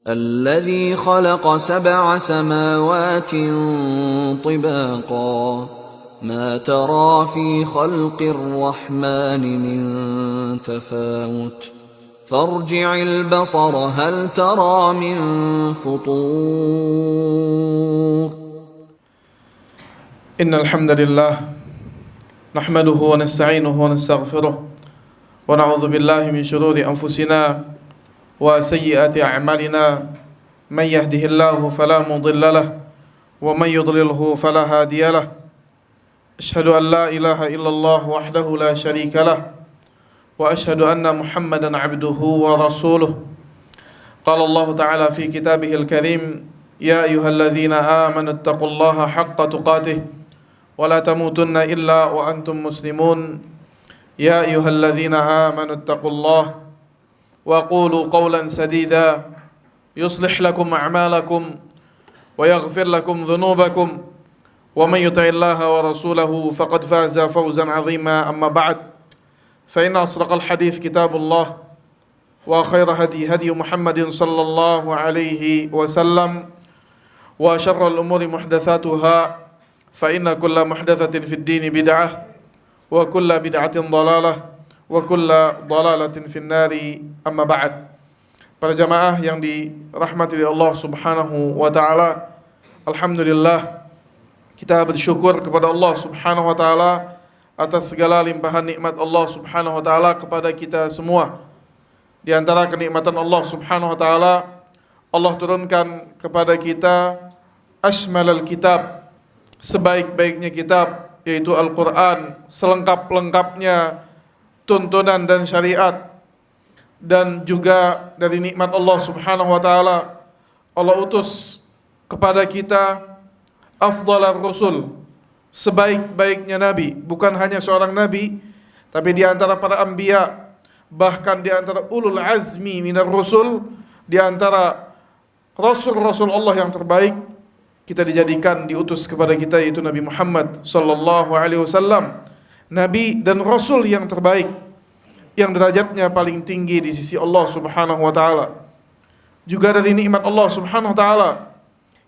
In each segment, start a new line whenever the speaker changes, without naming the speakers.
الذي خلق 7 سماوات طباقا ما ترى في خلق الرحمن من تفاوت فارجع البصر هل ترى من فطور
إن الحمد لله نحمده ونستعينه ونستغفره ونعوذ بالله من شرور أنفسنا وسيئات أعمالنا من يهده الله فلا مضل له ومن يضلله فلا هادي له أشهد أن لا إله إلا الله وحده لا شريك له وأشهد أن محمدا عبده ورسوله قال الله تعالى في كتابه الكريم يا أيها الذين آمنوا اتقوا الله حق تقاته ولا تموتن إلا وأنتم مسلمون يا أيها الذين آمنوا اتقوا الله وقولوا قولا سديدا يصلح لكم أعمالكم ويغفر لكم ذنوبكم ومن يطع الله ورسوله فقد فاز فوزا عظيما أما بعد فإن أصدق الحديث كتاب الله وخير هدي محمد صلى الله عليه وسلم وشر الأمور محدثاتها فإن كل محدثة في الدين بدعة وكل بدعة ضلالة وكل ضلالة في النار أما بعد. Para jamaah yang dirahmati oleh Allah Subhanahu wa taala, alhamdulillah kita bersyukur kepada Allah Subhanahu wa taala atas segala limpahan nikmat Allah Subhanahu wa taala kepada kita semua. Di antara kenikmatan Allah Subhanahu wa taala, Allah turunkan kepada kita ashmalal kitab, sebaik-baiknya kitab, yaitu Al-Quran, selengkap-lengkapnya tuntunan dan syariat. Dan juga dari nikmat Allah Subhanahu wa taala, Allah utus kepada kita afdalar rusul, sebaik-baiknya nabi, bukan hanya seorang nabi, tapi di antara para anbiya, bahkan di antara ulul azmi minar rusul, di antara rasul-rasul Allah yang terbaik, kita dijadikan, diutus kepada kita, yaitu Nabi Muhammad sallallahu alaihi wasallam, nabi dan rasul yang terbaik, yang derajatnya paling tinggi di sisi Allah Subhanahu wa taala. Juga dari nikmat Allah Subhanahu wa taala,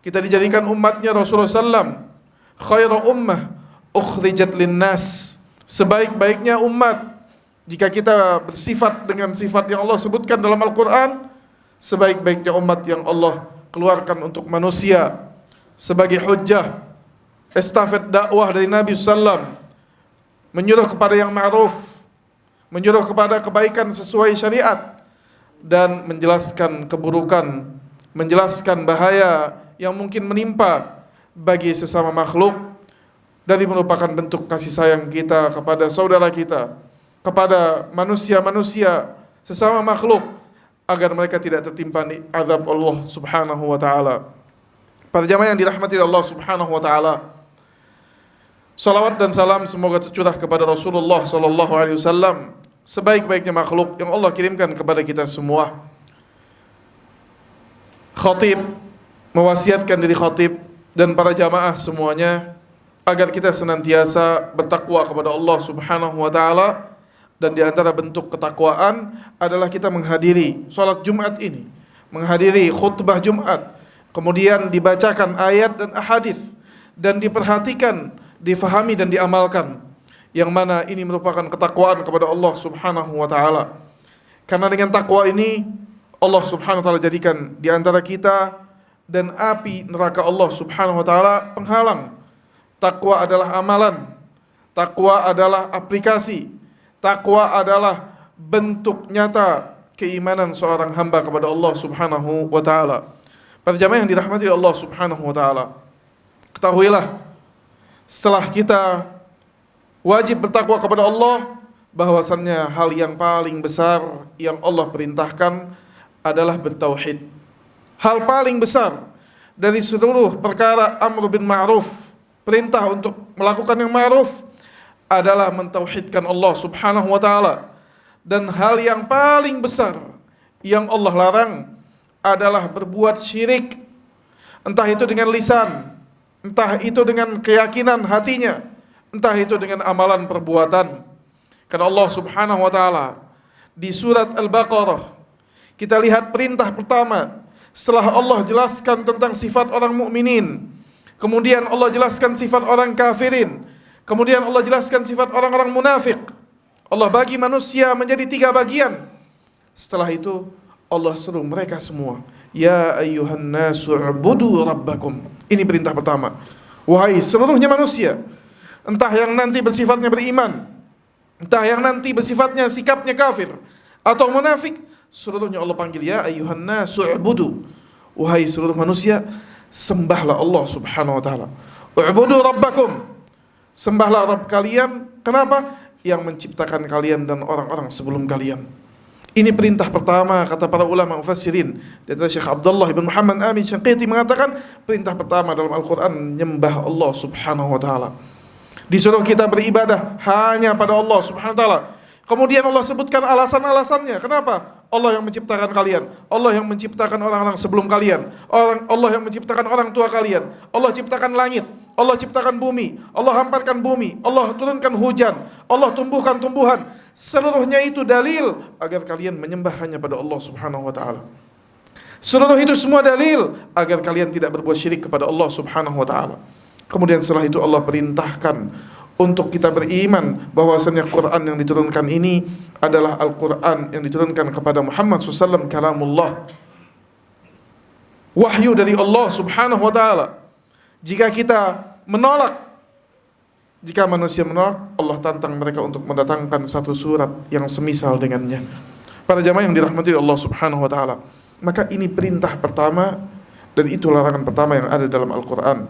kita dijadikan umatnya Rasulullah sallam, khairu ummah ukhrijat linnas, sebaik-baiknya umat. Jika kita bersifat dengan sifat yang Allah sebutkan dalam Al-Quran, sebaik-baiknya umat yang Allah keluarkan untuk manusia, sebagai hujjah, estafet dakwah dari Nabi sallam, menyuruh kepada yang ma'ruf, menyuruh kepada kebaikan sesuai syariat, dan menjelaskan keburukan, menjelaskan bahaya yang mungkin menimpa bagi sesama makhluk, dari merupakan bentuk kasih sayang kita kepada saudara kita, kepada manusia-manusia sesama makhluk, agar mereka tidak tertimpa azab Allah Subhanahu wa taala. Para jamaah yang dirahmati Allah Subhanahu wa taala, salawat dan salam semoga tercurah kepada Rasulullah sallallahu alaihi wasallam, sebaik-baiknya makhluk yang Allah kirimkan kepada kita semua. Khatib mewasiatkan diri khatib dan para jamaah semuanya agar kita senantiasa bertakwa kepada Allah Subhanahu wa taala, dan di antara bentuk ketakwaan adalah kita menghadiri salat Jumat ini, menghadiri khutbah Jumat, kemudian dibacakan ayat dan ahadits, dan diperhatikan, difahami dan diamalkan, yang mana ini merupakan ketakwaan kepada Allah Subhanahu wa taala. Karena dengan takwa ini Allah Subhanahu wa taala jadikan di antara kita dan api neraka Allah Subhanahu wa taala penghalang. Takwa adalah amalan, takwa adalah aplikasi, takwa adalah bentuk nyata keimanan seorang hamba kepada Allah Subhanahu wa taala. Para jamaah yang dirahmati Allah Subhanahu wa taala, ketahuilah, setelah kita wajib bertakwa kepada Allah, bahwasannya hal yang paling besar yang Allah perintahkan adalah bertauhid. Hal paling besar dari seluruh perkara amr bin ma'ruf, perintah untuk melakukan yang ma'ruf, adalah mentauhidkan Allah Subhanahu wa taala. Dan hal yang paling besar yang Allah larang adalah berbuat syirik, entah itu dengan lisan, entah itu dengan keyakinan hatinya, entah itu dengan amalan perbuatan. Karena Allah Subhanahu wa taala di surat Al-Baqarah, kita lihat perintah pertama setelah Allah jelaskan tentang sifat orang mukminin, kemudian Allah jelaskan sifat orang kafirin, kemudian Allah jelaskan sifat orang-orang munafik. Allah bagi manusia menjadi 3 bagian. Setelah itu Allah seru mereka semua, ya ayyuhan nasu ubudu rabbakum. Ini perintah pertama. Wahai seluruhnya manusia, entah yang nanti bersifatnya beriman, entah yang nanti bersifatnya sikapnya kafir atau munafik, seluruhnya Allah panggil, ya ayyuhan nasu ubudu. Wahai seluruh manusia, sembahlah Allah subhanahu wa ta'ala. Ubudu rabbakum, sembahlah Rabb kalian. Kenapa? Yang menciptakan kalian dan orang-orang sebelum kalian. Ini perintah pertama, kata para ulama mufassirin. Dari Syekh Abdullah bin Muhammad Amin Syangqiti mengatakan, perintah pertama dalam Al-Quran menyembah Allah subhanahu wa ta'ala. Disuruh kita beribadah hanya pada Allah subhanahu wa ta'ala. Kemudian Allah sebutkan alasan-alasannya. Kenapa? Allah yang menciptakan kalian, Allah yang menciptakan orang-orang sebelum kalian, Allah yang menciptakan orang tua kalian, Allah ciptakan langit, Allah ciptakan bumi, Allah hamparkan bumi, Allah turunkan hujan, Allah tumbuhkan tumbuhan. Seluruhnya itu dalil agar kalian menyembah hanya pada Allah subhanahu wa ta'ala. Seluruh itu semua dalil agar kalian tidak berbuat syirik kepada Allah subhanahu wa ta'ala. Kemudian setelah itu Allah perintahkan untuk kita beriman bahwasanya Quran yang diturunkan ini adalah Al-Quran yang diturunkan kepada Muhammad SAW, kalamullah, wahyu dari Allah subhanahu wa ta'ala. Jika kita menolak, jika manusia menolak, Allah tantang mereka untuk mendatangkan satu surat yang semisal dengannya. Para jamaah yang dirahmati Allah subhanahu wa ta'ala, maka ini perintah pertama dan itu larangan pertama yang ada dalam Al-Quran.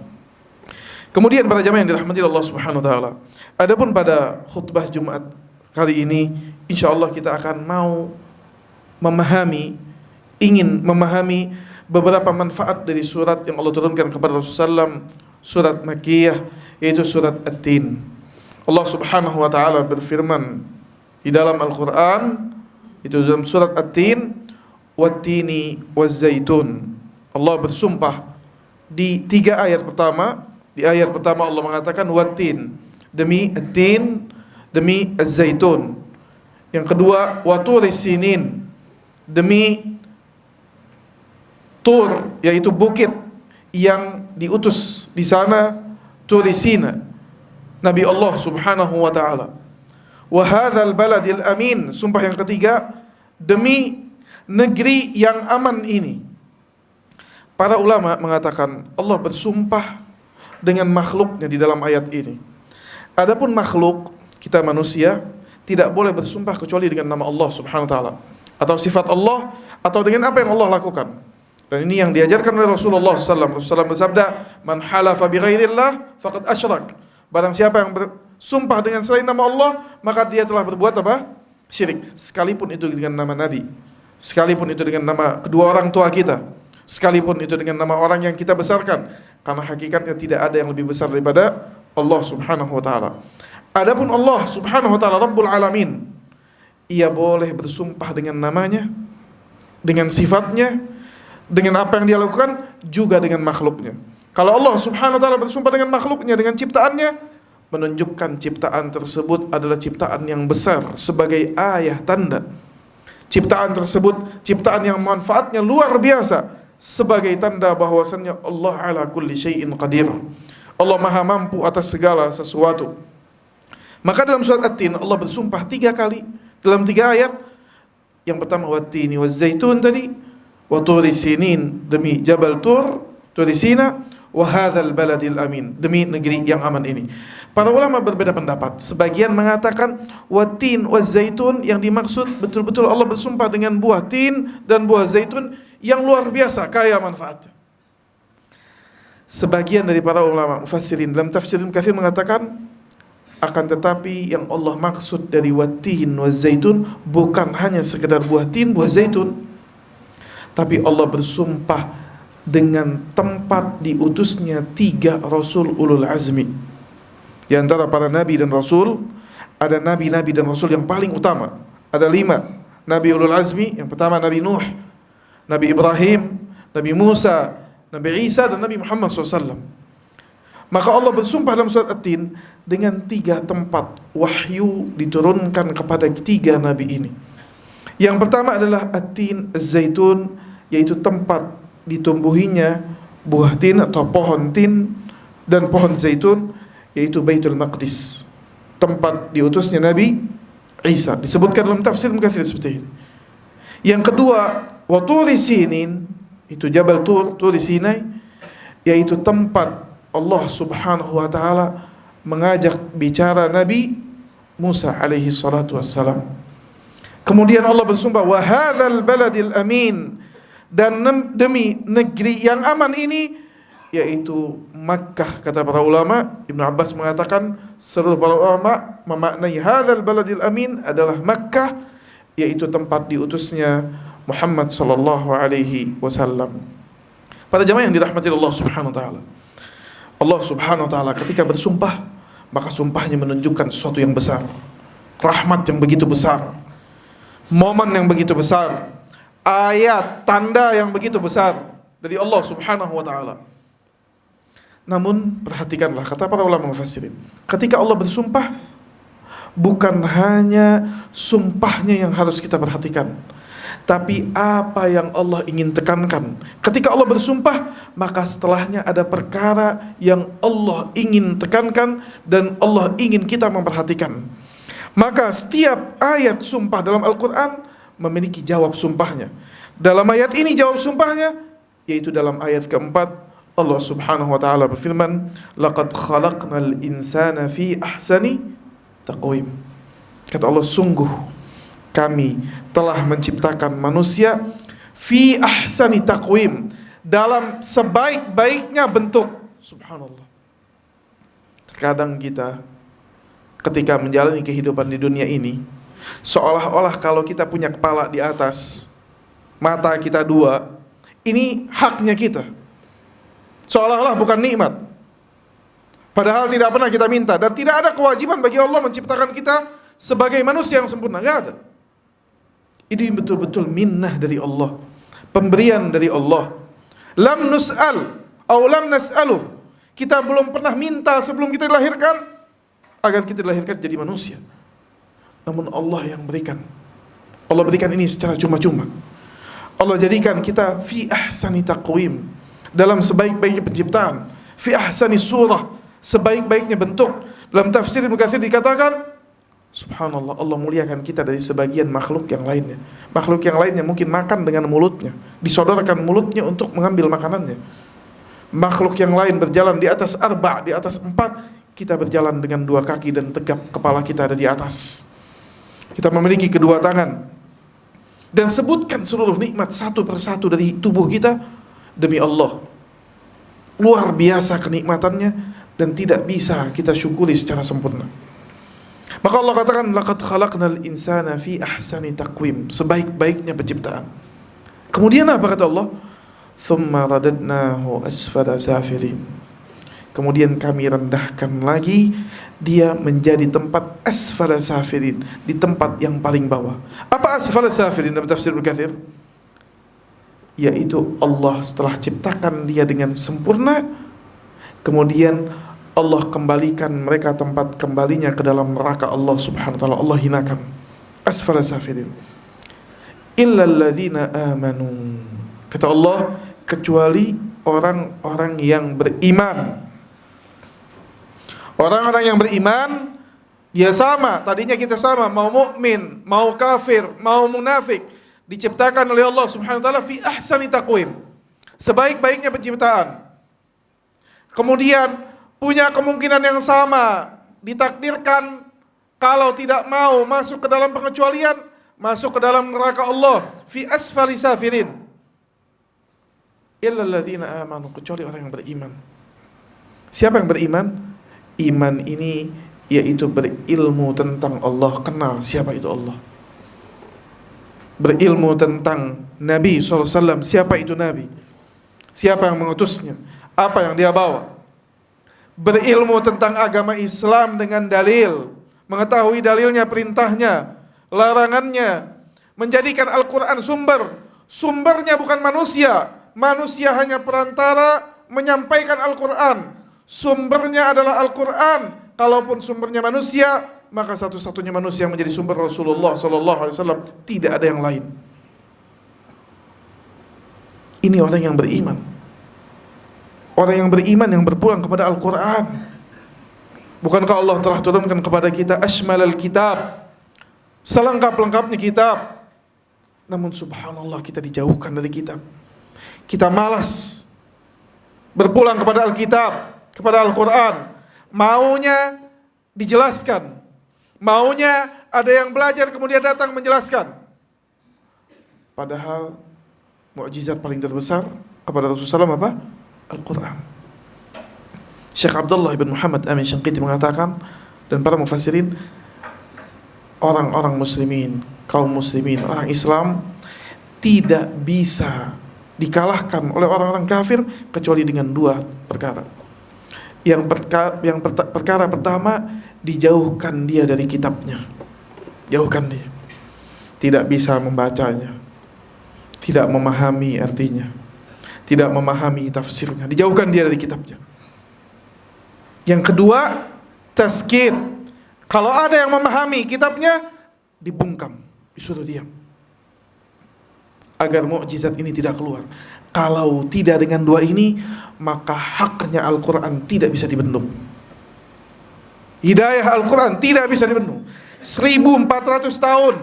Kemudian para jamaah yang dirahmati Allah subhanahu wa ta'ala, adapun pada khutbah Jumat kali ini, insyaallah kita akan mau memahami, ingin memahami beberapa manfaat dari surat yang Allah turunkan kepada Rasulullah SAW, surat Makkiyah, yaitu surat At-Tin. Allah subhanahu wa ta'ala berfirman di dalam Al-Quran, itu dalam surat At-Tin, Wat-Tini Waz-Zaitun. Allah bersumpah di 3 ayat pertama. Di ayat pertama Allah mengatakan Wat-Tin, demi At-Tin, demi Az-Zaitun. Yang kedua, Wa-Turi Sinin, demi Tur, yaitu bukit yang diutus di sana, Turi Sina, Nabi Allah subhanahu wa ta'ala. Wa hadzal baladil amin, sumpah yang ketiga, demi negeri yang aman ini. Para ulama mengatakan Allah bersumpah dengan makhluknya di dalam ayat ini. Adapun makhluk, kita manusia, tidak boleh bersumpah kecuali dengan nama Allah subhanahu wa ta'ala, atau sifat Allah, atau dengan apa yang Allah lakukan. Dan ini yang diajarkan oleh Rasulullah SAW. Rasulullah bersabda, man halafa bi ghairillah faqad asyrak. Barang siapa yang bersumpah dengan selain nama Allah, maka dia telah berbuat apa? Syirik. Sekalipun itu dengan nama Nabi, sekalipun itu dengan nama kedua orang tua kita, sekalipun itu dengan nama orang yang kita besarkan, karena hakikatnya tidak ada yang lebih besar daripada Allah subhanahu wa ta'ala. Adapun Allah subhanahu wa ta'ala Rabbul Alamin, ia boleh bersumpah dengan namanya, dengan sifatnya, dengan apa yang dia lakukan, juga dengan makhluknya. Kalau Allah subhanahu wa ta'ala bersumpah dengan makhluknya, dengan ciptaannya, menunjukkan ciptaan tersebut adalah ciptaan yang besar sebagai ayah tanda. Ciptaan tersebut ciptaan yang manfaatnya luar biasa, sebagai tanda bahwasannya Allah ala kulli syai'in qadir. Allah maha mampu atas segala sesuatu. Maka dalam surat At-Tin Allah bersumpah 3 kali dalam 3 ayat. Yang pertama Wat-Tini Waz-Zaitun tadi, wa Turi Sinin, demi Jabal Tur, Turi Sina, wa hadzal baladil amin, demi negeri yang aman ini. Para ulama berbeda pendapat. Sebagian mengatakan Wat-Tin Waz-Zaitun yang dimaksud betul-betul Allah bersumpah dengan buah tin dan buah zaitun yang luar biasa kaya manfaatnya. Sebagian dari para ulama mufassirin dalam tafsir Ibnu Katsir mengatakan, akan tetapi yang Allah maksud dari Wat-Tin Waz-Zaitun bukan hanya sekedar buah tin, buah zaitun, tapi Allah bersumpah dengan tempat diutusnya 3 Rasul ulul azmi. Di antara para nabi dan rasul, ada nabi-nabi dan rasul yang paling utama. Ada 5 nabi ulul azmi. Yang pertama Nabi Nuh, Nabi Ibrahim, Nabi Musa, Nabi Isa, dan Nabi Muhammad SAW. Maka Allah bersumpah dalam surat At-Tin dengan 3 tempat wahyu diturunkan kepada 3 nabi ini. Yang pertama adalah At-Tin Az-Zaitun, yaitu tempat ditumbuhinya buah tin atau pohon tin dan pohon zaitun, yaitu Baitul Maqdis, tempat diutusnya Nabi Isa. Disebutkan dalam tafsir Mukatsir seperti ini. Yang kedua, wa Turi Sinin, itu Jabal Tur, Turi Sinai, yaitu tempat Allah Subhanahu wa taala mengajak bicara Nabi Musa alaihi salatu wassalam. Kemudian Allah bersumpah, wa hadzal baladil amin, dan demi negeri yang aman ini, yaitu Makkah. Kata para ulama, Ibnu Abbas mengatakan seluruh para ulama memaknai hadzal baladil amin adalah Makkah, yaitu tempat diutusnya Muhammad sallallahu alaihi wasallam. Para jamaah yang dirahmati Allah Subhanahu wa taala, Allah Subhanahu wa taala ketika bersumpah, maka sumpahnya menunjukkan sesuatu yang besar, rahmat yang begitu besar, momen yang begitu besar, ayat tanda yang begitu besar dari Allah Subhanahu wa taala. Namun perhatikanlah, kata para ulama mufassirin, ketika Allah bersumpah, bukan hanya sumpahnya yang harus kita perhatikan, tapi apa yang Allah ingin tekankan. Ketika Allah bersumpah, maka setelahnya ada perkara yang Allah ingin tekankan dan Allah ingin kita memperhatikan. Maka setiap ayat sumpah dalam Al-Quran memiliki jawab sumpahnya. Dalam ayat ini jawab sumpahnya, yaitu dalam ayat keempat, Allah Subhanahu wa taala berfirman, laqad khalaqnal insana fi ahsani taqwim. Kata Allah, sungguh kami telah menciptakan manusia fi ahsani taqwim, dalam sebaik-baiknya bentuk. Subhanallah. Terkadang kita ketika menjalani kehidupan di dunia ini, seolah-olah kalau kita punya kepala di atas, mata kita dua, ini haknya kita. Seolah-olah bukan nikmat. Padahal tidak pernah kita minta, dan tidak ada kewajiban bagi Allah menciptakan kita sebagai manusia yang sempurna, enggak ada. Ini betul-betul minnah dari Allah, pemberian dari Allah. Lam nus'al atau lam nas'aluh, kita belum pernah minta sebelum kita dilahirkan agar kita dilahirkan jadi manusia. Namun Allah yang berikan. Allah berikan ini secara cuma-cuma. Allah jadikan kita fi ahsani taqwim, dalam sebaik-baiknya penciptaan, fi ahsani surah, sebaik-baiknya bentuk. Dalam tafsir Mukatsir dikatakan, subhanallah, Allah muliakan kita dari sebagian makhluk yang lainnya. Makhluk yang lainnya mungkin makan dengan mulutnya, disodorkan mulutnya untuk mengambil makanannya. Makhluk yang lain berjalan di atas di atas 4, kita berjalan dengan 2 kaki dan tegap kepala kita ada di atas. Kita memiliki kedua tangan. Dan sebutkan seluruh nikmat satu persatu dari tubuh kita, demi Allah, luar biasa kenikmatannya dan tidak bisa kita syukuri secara sempurna. Maka Allah katakan, laqad khalaqnal insana fi ahsani taqwim, sebaik-baiknya penciptaan. Kemudian apa kata Allah? Thumma radadnahu asfala safirin. Kemudian kami rendahkan lagi dia menjadi tempat asfala safirin, di tempat yang paling bawah. Apa asfala safirin dalam tafsir Mukatsir? Yaitu Allah setelah ciptakan dia dengan sempurna, kemudian Allah kembalikan mereka tempat kembalinya ke dalam neraka Allah Subhanahu wa taala. Allah hinakan. Asfala safirin. Illa alladzina amanu. Kata Allah, kecuali orang-orang yang beriman. Orang-orang yang beriman, dia sama, tadinya kita sama, mau mukmin, mau kafir, mau munafik, diciptakan oleh Allah Subhanahu wa taala fi ahsani taqwim, sebaik-baiknya penciptaan. Kemudian punya kemungkinan yang sama, ditakdirkan kalau tidak mau masuk ke dalam pengecualian, masuk ke dalam neraka Allah fi asfali safirin. Illa alladzina amanu, kecuali orang yang beriman. Siapa yang beriman? Iman ini yaitu berilmu tentang Allah, kenal siapa itu Allah. Berilmu tentang Nabi SAW, siapa itu Nabi, siapa yang mengutusnya, apa yang dia bawa. Berilmu tentang agama Islam dengan dalil, mengetahui dalilnya, perintahnya, larangannya. Menjadikan Al-Quran sumbernya bukan manusia, manusia hanya perantara menyampaikan Al-Quran. Sumbernya adalah Al-Quran. Kalaupun sumbernya manusia, maka satu-satunya manusia yang menjadi sumber Rasulullah SAW. Tidak ada yang lain. Ini orang yang beriman. Orang yang beriman yang berpulang kepada Al-Quran. Bukankah Allah telah turunkan kepada kita Ashmalal kitab, selengkap-lengkapnya kitab. Namun subhanallah kita dijauhkan dari kitab. Kita malas berpulang kepada Alkitab, kepada Al-Quran. Maunya dijelaskan, maunya ada yang belajar kemudian datang menjelaskan. Padahal mukjizat paling terbesar kepada Rasulullah SAW apa? Al-Quran. Syekh Abdullah bin Muhammad Amin Syinqiti mengatakan, dan para mufassirin, orang-orang muslimin, kaum muslimin, orang Islam tidak bisa dikalahkan oleh orang-orang kafir kecuali dengan dua perkara. Perkara pertama, dijauhkan dia dari kitabnya. Jauhkan dia. Tidak bisa membacanya, tidak memahami artinya, tidak memahami tafsirnya. Dijauhkan dia dari kitabnya. Yang kedua, tazkir. Kalau ada yang memahami kitabnya, dibungkam, disuruh diam, agar mukjizat ini tidak keluar. Kalau tidak dengan dua ini, maka haknya Al-Quran tidak bisa dibendung. Hidayah Al-Quran tidak bisa dibendung. 1400 tahun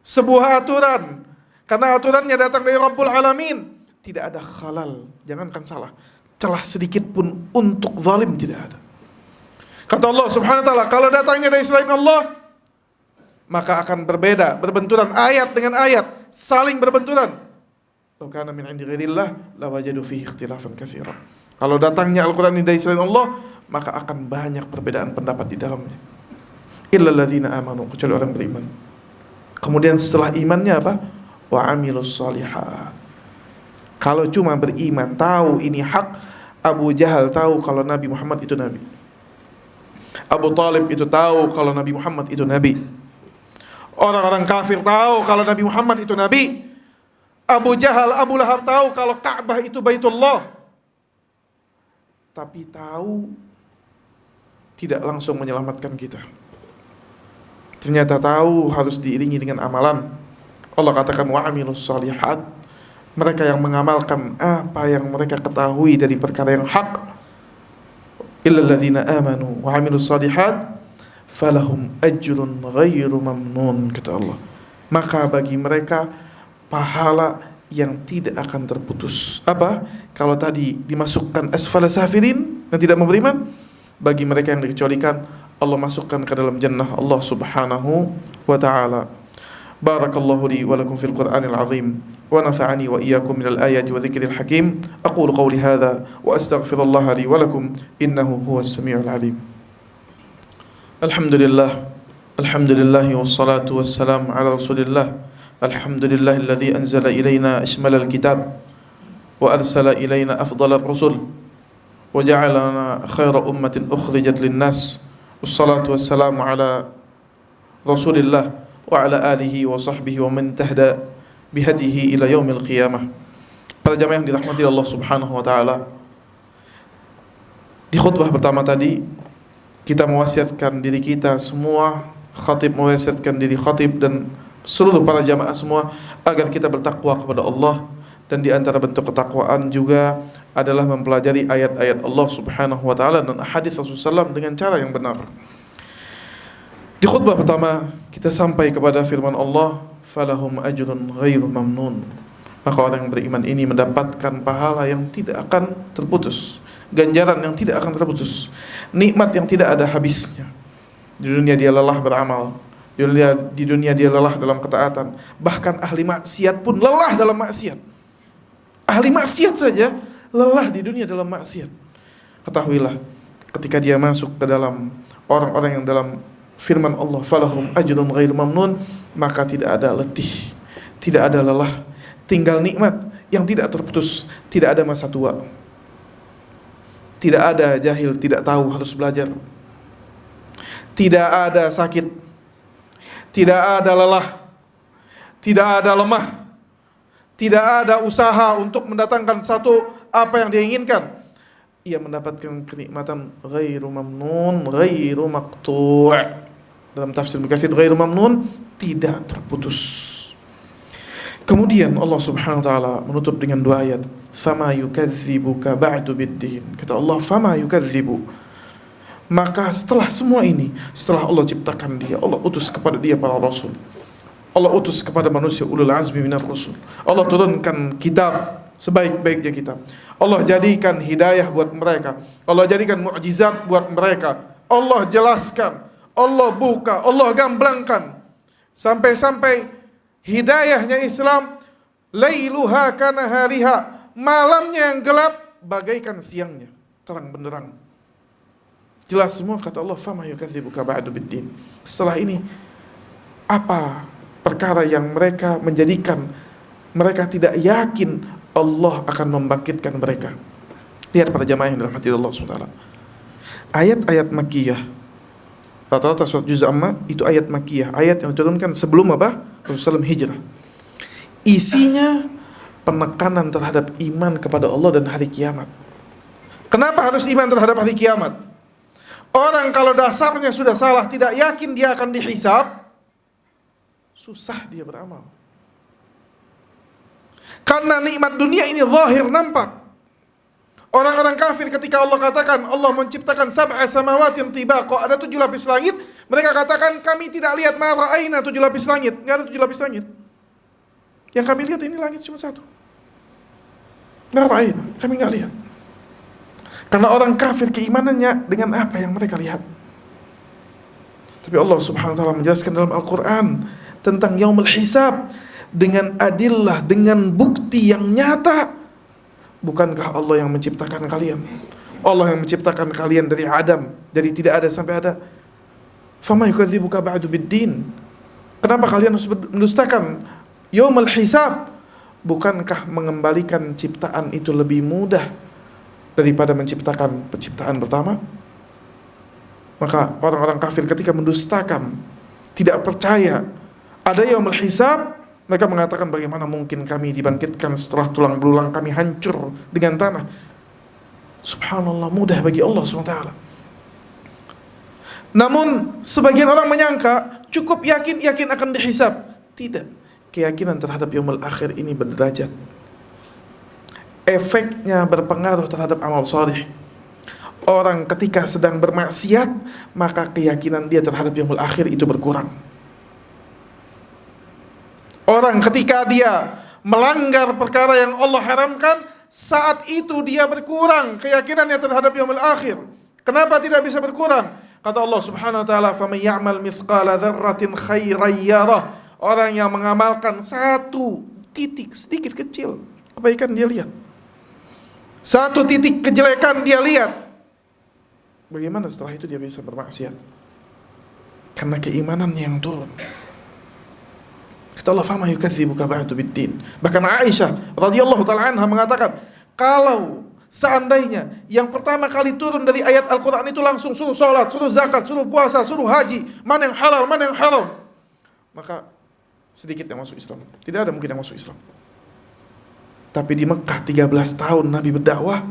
sebuah aturan, karena aturannya datang dari Rabbul Alamin, tidak ada khalal, jangankan salah, celah sedikit pun untuk zalim tidak ada. Kata Allah Subhanahu wa taala, kalau datangnya dari selain Allah, maka akan berbeda, berbenturan ayat dengan ayat, saling berbenturan. Law kana min 'indi ghairillah lawajadu fihi ikhtilafan katsiran. Kalau datangnya Al-Qur'an dari selain Allah, maka akan banyak perbedaan pendapat di dalamnya. Illal ladzina amanu, kecuali orang beriman. Kemudian setelah imannya apa? Wa 'amilus shalihat. Kalau cuma beriman, tahu ini hak, Abu Jahal tahu kalau Nabi Muhammad itu Nabi. Abu Talib itu tahu kalau Nabi Muhammad itu Nabi. Orang-orang kafir tahu kalau Nabi Muhammad itu Nabi. Abu Jahal, Abu Lahab tahu kalau Ka'bah itu Baitullah. Tapi tahu tidak langsung menyelamatkan kita. Ternyata tahu harus diiringi dengan amalan. Allah katakan wa 'amilus shalihat. Mereka yang mengamalkan apa yang mereka ketahui dari perkara yang hak. Illal ladzina amanu wa 'amilus shalihat falahum ajrun ghairu mamnun, kata Allah. Maka bagi mereka pahala yang tidak akan terputus. Apa? Kalau tadi dimasukkan asfala safirin, yang tidak mau beriman, bagi mereka yang dikecualikan, Allah masukkan ke dalam jannah Allah Subhanahu wa ta'ala. Barakallahu li wa lakum fil Qur'anil azim wa nafa'ani wa iyyakum minal ayati wa dzikril hakim. Aqulu qawli hadza wa astaghfirullaha li wa lakum innahu huwas samiul alim. Alhamdulillah, alhamdulillah wassalatu wassalamu ala Rasulillah. Alhamdulillahilladzi anzala ilaina ashmalal kitab wa arsala ilaina afdhalar rusul wa ja'alana khaira ummatin ukhrijat lin-nas. Wassalatu wassalamu ala Rasulillah wa ala alihi wa sahbihi wa man tahda bihadihi ila yaumil qiyamah. Para jamaah yang dirahmati Allah Subhanahu wa taala, di khutbah pertama tadi kita mewasiatkan diri kita semua, khatib mewasiatkan diri khatib dan seluruh para jamaah semua agar kita bertakwa kepada Allah. Dan di antara bentuk ketakwaan juga adalah mempelajari ayat-ayat Allah Subhanahu wa taala dan hadis Rasulullah SAW dengan cara yang benar. Di khutbah pertama kita sampai kepada firman Allah, falahum ajrun ghairu mamnun. Maka orang yang beriman ini mendapatkan pahala yang tidak akan terputus, ganjaran yang tidak akan terputus, nikmat yang tidak ada habisnya. Di dunia dia lelah beramal, di dunia dia lelah dalam ketaatan. Bahkan ahli maksiat pun lelah dalam maksiat. Ahli maksiat saja lelah di dunia dalam maksiat. Ketahuilah, ketika dia masuk ke dalam orang-orang yang dalam firman Allah, falahum ajrun ghairu mamnun, maka tidak ada letih, tidak ada lelah, tinggal nikmat yang tidak terputus. Tidak ada masa tua, tidak ada jahil, tidak tahu harus belajar, tidak ada sakit, tidak ada lelah, tidak ada lemah, tidak ada usaha untuk mendatangkan satu apa yang dia inginkan. Ia mendapatkan kenikmatan ghairu mamnun, ghairu maqtu'. Dalam tafsir Ibnu Katsir, ghairu mamnun, tidak terputus. Kemudian Allah Subhanahu wa taala menutup dengan dua ayat. Fama yukadzibuka ba'du biddin. Kata Allah, fama yukadzibu. Maka setelah semua ini, setelah Allah ciptakan dia, Allah utus kepada dia para rasul. Allah utus kepada manusia ulul azmi minar rusul. Allah turunkan kitab sebaik-baiknya kitab. Allah jadikan hidayah buat mereka. Allah jadikan mukjizat buat mereka. Allah jelaskan, Allah buka, Allah gamblangkan. Sampai-sampai hidayahnya Islam, lailuha kanahariha, malamnya yang gelap bagaikan siangnya, terang benderang. Jelas semua, kata Allah, fama yukadzibuka ba'du biddin. Setelah ini, apa perkara yang mereka menjadikan mereka tidak yakin Allah akan membangkitkan mereka? Lihat para jamaah yang dirahmati Allah SWT. Ayat-ayat Makkiyah, rata-rata surat Juz Amma itu ayat Makkiyah, ayat yang diturunkan sebelum apa? Rasulullah hijrah. Isinya penekanan terhadap iman kepada Allah dan hari kiamat. Kenapa harus iman terhadap hari kiamat? Orang kalau dasarnya sudah salah, tidak yakin dia akan dihisab, susah dia beramal. Karena nikmat dunia ini zahir, nampak. Orang-orang kafir ketika Allah katakan Allah menciptakan sab'a samawatin tibaqa, ada 7 lapis langit, mereka katakan kami tidak lihat ma ra'aina 7 lapis langit. Enggak ada 7 lapis langit. Yang kami lihat ini langit cuma satu. Ma ra'aina, kami enggak lihat. Karena orang kafir keimanannya dengan apa yang mereka lihat. Tapi Allah Subhanahu wa taala menjelaskan dalam Al-Qur'an tentang yaumul hisab dengan adillah, dengan bukti yang nyata. Bukankah Allah yang menciptakan kalian? Allah yang menciptakan kalian dari Adam, dari tidak ada sampai ada. Fama yukadzibuka ba'du biddin. Kenapa kalian harus mendustakan yaumul hisab? Bukankah mengembalikan ciptaan itu lebih mudah daripada menciptakan penciptaan pertama? Maka orang-orang kafir ketika mendustakan, tidak percaya ada yaumul hisab, mereka mengatakan bagaimana mungkin kami dibangkitkan setelah tulang belulang kami hancur dengan tanah. Subhanallah, mudah bagi Allah SWT. Namun sebagian orang menyangka cukup yakin akan dihisab. Tidak. Keyakinan terhadap yaumul akhir ini berderajat. Efeknya berpengaruh terhadap amal saleh. Orang ketika sedang bermaksiat, maka keyakinan dia terhadap yaumul akhir itu berkurang. Orang ketika dia melanggar perkara yang Allah haramkan, saat itu dia berkurang keyakinannya terhadap yaumul akhir. Kenapa tidak bisa berkurang? Kata Allah Subhanahu wa taala, "Faman ya'mal mithqala dzarratin khairan yarah." Orang yang mengamalkan satu titik sedikit kecil kebaikan dia lihat. Satu titik kejelekan dia lihat. Bagaimana setelah itu dia bisa bermaksiat? Karena keimanannya yang turun. Kata Allah, fama yukadzibuka ba'du biddin. Bahkan Aisyah radhiyallahu taala anha mengatakan, kalau seandainya yang pertama kali turun dari ayat Al-Quran itu langsung suruh sholat, suruh zakat, suruh puasa, suruh haji, mana yang halal, mana yang haram, maka sedikit yang masuk Islam. Tidak ada mungkin yang masuk Islam. Tapi di Mekah 13 tahun Nabi berdakwah,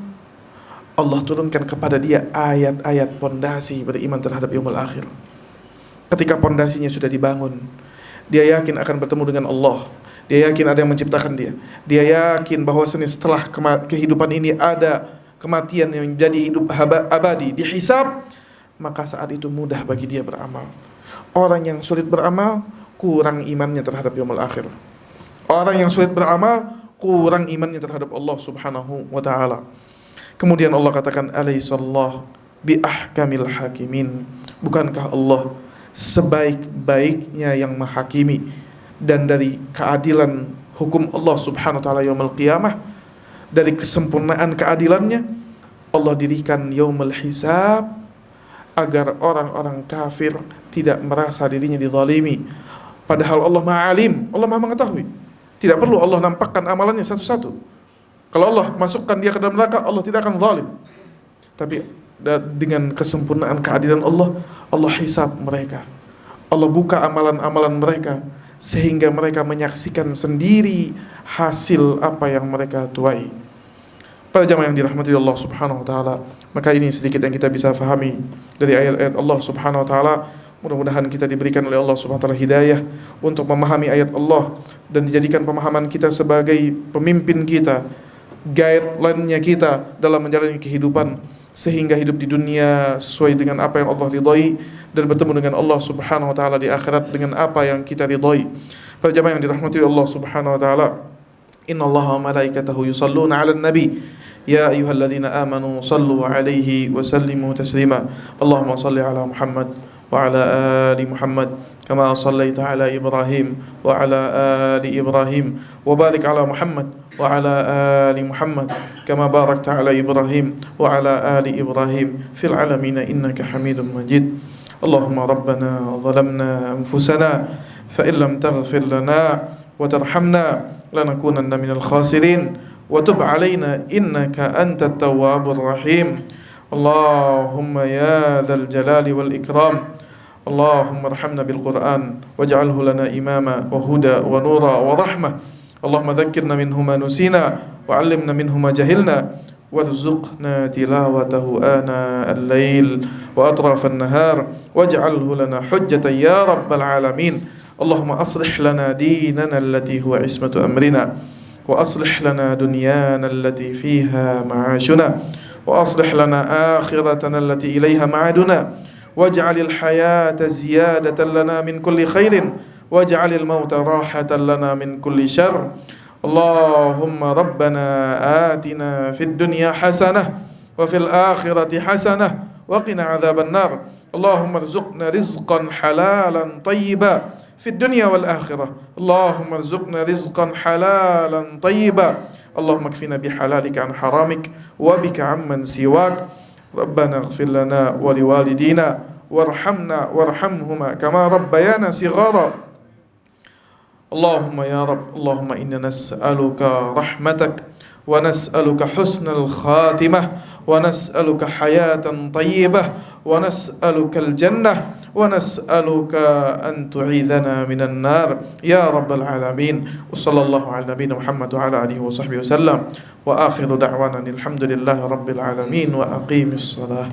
Allah turunkan kepada dia ayat-ayat pondasi beriman terhadap yaumul akhir. Ketika pondasinya sudah dibangun, dia yakin akan bertemu dengan Allah. Dia yakin ada yang menciptakan dia. Dia yakin bahwa setelah kehidupan ini ada kematian yang menjadi hidup abadi, dihisab, maka saat itu mudah bagi dia beramal. Orang yang sulit beramal, kurang imannya terhadap yaumul akhir. Orang yang sulit beramal, kurang imannya terhadap Allah Subhanahu wa ta'ala. Kemudian Allah katakan, alaihissallah bi ahkamil hakimin. Bukankah Allah sebaik-baiknya yang menghakimi, dan dari keadilan hukum Allah Subhanahu wa taala yaumul qiyamah, dari kesempurnaan keadilannya Allah dirikan yaumul hisab agar orang-orang kafir tidak merasa dirinya dizalimi. Padahal Allah Maha Alim, Allah Maha mengetahui. Tidak perlu Allah nampakkan amalannya satu-satu. Kalau Allah masukkan dia ke dalam neraka, Allah tidak akan zalim. Tapi dengan kesempurnaan keadilan Allah, Allah hisab mereka. Allah buka amalan-amalan mereka sehingga mereka menyaksikan sendiri hasil apa yang mereka tuai. Para jamaah yang dirahmati Allah Subhanahu wa taala, maka ini sedikit yang kita bisa fahami dari ayat-ayat Allah Subhanahu wa taala Mudah-mudahan kita diberikan oleh Allah Subhanahu wa taala hidayah untuk memahami ayat Allah dan dijadikan pemahaman kita sebagai pemimpin kita, guideline-nya kita dalam menjalani kehidupan, sehingga hidup di dunia sesuai dengan apa yang Allah ridhai dan bertemu dengan Allah Subhanahu wa taala di akhirat dengan apa yang kita ridhai. Para jamaah yang dirahmati Allah Subhanahu wa taala, innallaha wa malaikatahu yusalluna 'alan nabi ya ayyuhalladzina amanu sallu 'alaihi wa sallimu taslima. Allahumma shalli 'ala Muhammad wa 'ala ali Muhammad kama shallaita 'ala Ibrahim wa 'ala ali Ibrahim wa barik 'ala Muhammad wa 'ala ali Muhammad kama barakta 'ala Ibrahim wa 'ala ali Ibrahim fil 'alamin innaka Hamidum Majid. Allahumma rabbana zalamna anfusana fa in lam taghfir lana wa tarhamna lanakunanna minal khasirin wa tub 'alaina innaka antat tawwabur rahim. Allahumma ya dzal jalali wal ikram, Allahumma arhamna bil Qur'an waj'alhu lana imama wa huda wa nura wa rahmah. Allahumma dhakkirna minhu ma nusina wa 'allimna minhu ma jahilna warzuqna tilawatahu ana al-lail wa atraf an-nahar waj'alhu lana hujjatan ya rabbal alamin. Allahumma aslih lana dinana allati huwa ismatu amrina wa aslih lana dunyana allati fiha ma'ashuna wa aslih lana akhiratana allati ilayha ma'aduna waj'alil hayata ziyadatan lana min kulli khairin waj'alil mauta rahatan lana min kulli syarr. Allahumma rabbana atina fid dunya hasanah wa fil akhirati hasanah wa qina adzaban nar. Allahumma rzuqna rizqan halalan tayyiban fid dunya wal akhirah. Allahumma rzuqna rizqan halalan tayyiban. Allahumma kfina bihalalika an haramik wa bika amman siwak. Rabbana ighfir lana wa liwalidina warhamna warhamhuma kama rabbayana shighara. Allahumma ya Rabb, Allahumma inna nas'aluka rahmatak wa nas'aluka husnal khatimah wa nas'aluka hayatan tayyibah wa nas'aluka al-jannah wa nas'aluka an tu'idhana minan nar ya rabbal alamin. Wa sallallahu ala nabiyyina Muhammad wa ala alihi wa sahbihi wa sallam wa akhiru da'wana alhamdulillahi rabbil alamin wa aqimis salah.